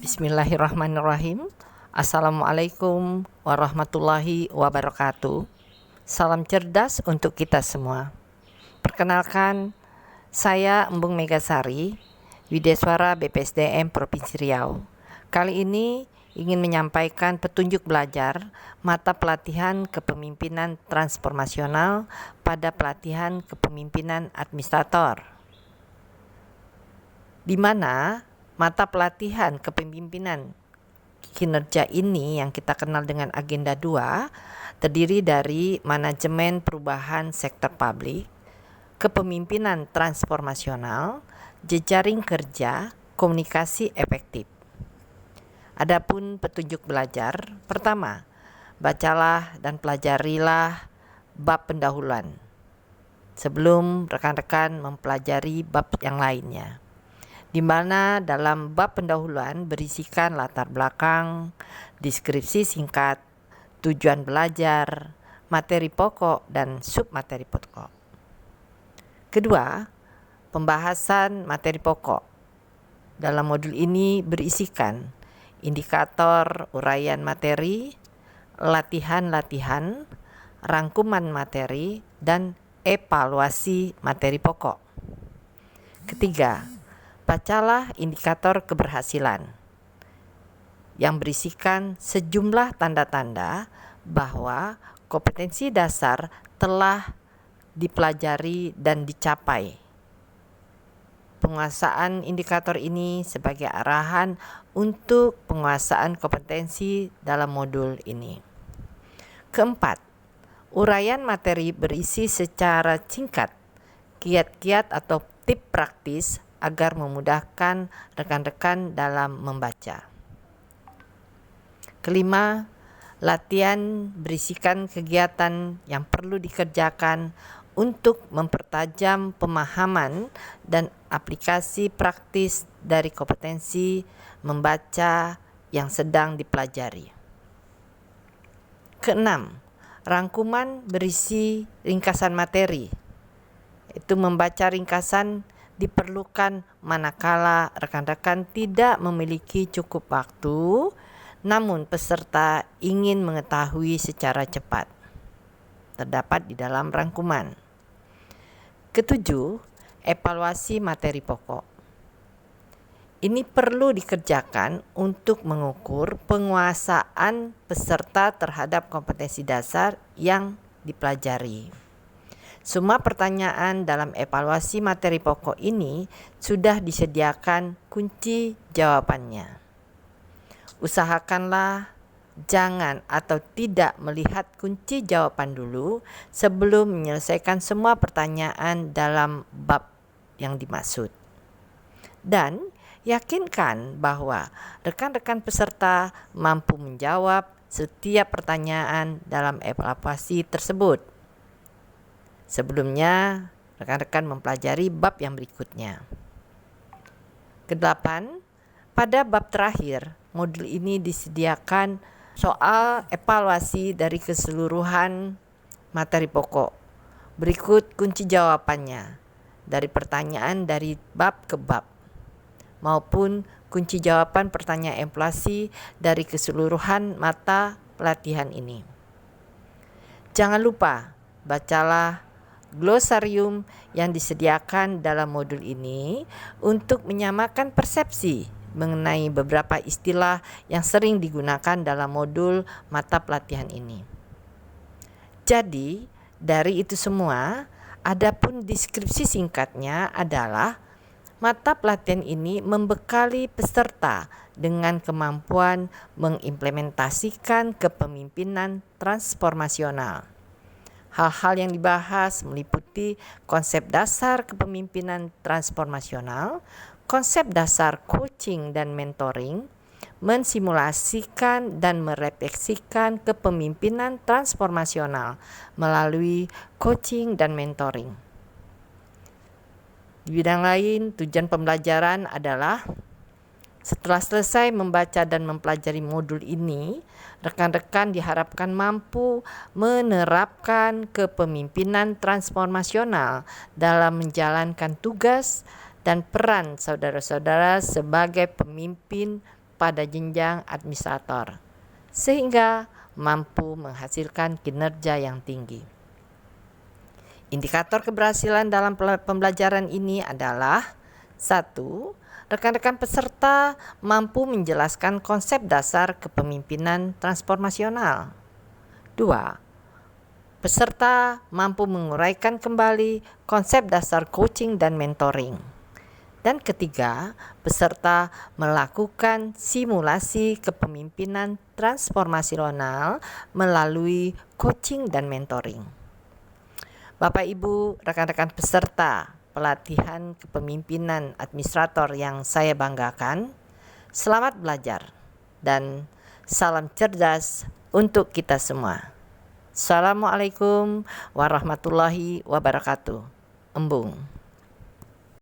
Bismillahirrahmanirrahim. Assalamualaikum warahmatullahi wabarakatuh. Salam cerdas untuk kita semua. Perkenalkan, saya Embung Megasari, Wideswara BPSDM Provinsi Riau. Kali ini ingin menyampaikan petunjuk belajar mata pelatihan kepemimpinan transformasional pada pelatihan kepemimpinan administrator, di mana mata pelatihan kepemimpinan kinerja ini yang kita kenal dengan agenda 2 terdiri dari manajemen perubahan sektor publik, kepemimpinan transformasional, jejaring kerja, komunikasi efektif. Adapun petunjuk belajar, pertama, bacalah dan pelajarilah bab pendahuluan sebelum rekan-rekan mempelajari bab yang lainnya, di mana dalam bab pendahuluan berisikan latar belakang, deskripsi singkat, tujuan belajar, materi pokok dan submateri pokok. Kedua, pembahasan materi pokok. Dalam modul ini berisikan indikator uraian materi, latihan-latihan, rangkuman materi, dan evaluasi materi pokok. Ketiga, bacalah indikator keberhasilan yang berisikan sejumlah tanda-tanda bahwa kompetensi dasar telah dipelajari dan dicapai. Penguasaan indikator ini sebagai arahan untuk penguasaan kompetensi dalam modul ini. Keempat, uraian materi berisi secara singkat kiat-kiat atau tip praktis agar memudahkan rekan-rekan dalam membaca. Kelima, latihan berisikan kegiatan yang perlu dikerjakan untuk mempertajam pemahaman dan aplikasi praktis dari kompetensi membaca yang sedang dipelajari. Keenam, rangkuman berisi ringkasan materi. Itu membaca ringkasan diperlukan manakala rekan-rekan tidak memiliki cukup waktu, namun peserta ingin mengetahui secara cepat. Terdapat di dalam rangkuman. Ketujuh, evaluasi materi pokok. Ini perlu dikerjakan untuk mengukur penguasaan peserta terhadap kompetensi dasar yang dipelajari. Semua pertanyaan dalam evaluasi materi pokok ini sudah disediakan kunci jawabannya. Usahakanlah jangan atau tidak melihat kunci jawaban dulu sebelum menyelesaikan semua pertanyaan dalam bab yang dimaksud. Dan yakinkan bahwa rekan-rekan peserta mampu menjawab setiap pertanyaan dalam evaluasi tersebut. Sebelumnya, rekan-rekan mempelajari bab yang berikutnya. Kedelapan, pada bab terakhir, modul ini disediakan soal evaluasi dari keseluruhan materi pokok. Berikut kunci jawabannya dari pertanyaan dari bab ke bab, maupun kunci jawaban pertanyaan evaluasi dari keseluruhan mata pelatihan ini. Jangan lupa, bacalah glosarium yang disediakan dalam modul ini untuk menyamakan persepsi mengenai beberapa istilah yang sering digunakan dalam modul mata pelatihan ini. Jadi, dari itu semua, adapun deskripsi singkatnya adalah mata pelatihan ini membekali peserta dengan kemampuan mengimplementasikan kepemimpinan transformasional. Hal-hal yang dibahas meliputi konsep dasar kepemimpinan transformasional, konsep dasar coaching dan mentoring, mensimulasikan dan merefleksikan kepemimpinan transformasional melalui coaching dan mentoring. Di bidang lain, tujuan pembelajaran adalah setelah selesai membaca dan mempelajari modul ini, rekan-rekan diharapkan mampu menerapkan kepemimpinan transformasional dalam menjalankan tugas dan peran saudara-saudara sebagai pemimpin pada jenjang administrator, sehingga mampu menghasilkan kinerja yang tinggi. Indikator keberhasilan dalam pembelajaran ini adalah: 1. Rekan-rekan peserta mampu menjelaskan konsep dasar kepemimpinan transformasional. 2. Peserta mampu menguraikan kembali konsep dasar coaching dan mentoring. Dan ketiga, peserta melakukan simulasi kepemimpinan transformasional melalui coaching dan mentoring. Bapak Ibu, rekan-rekan peserta pelatihan kepemimpinan administrator yang saya banggakan, selamat belajar dan salam cerdas untuk kita semua. Assalamualaikum warahmatullahi wabarakatuh. Embung.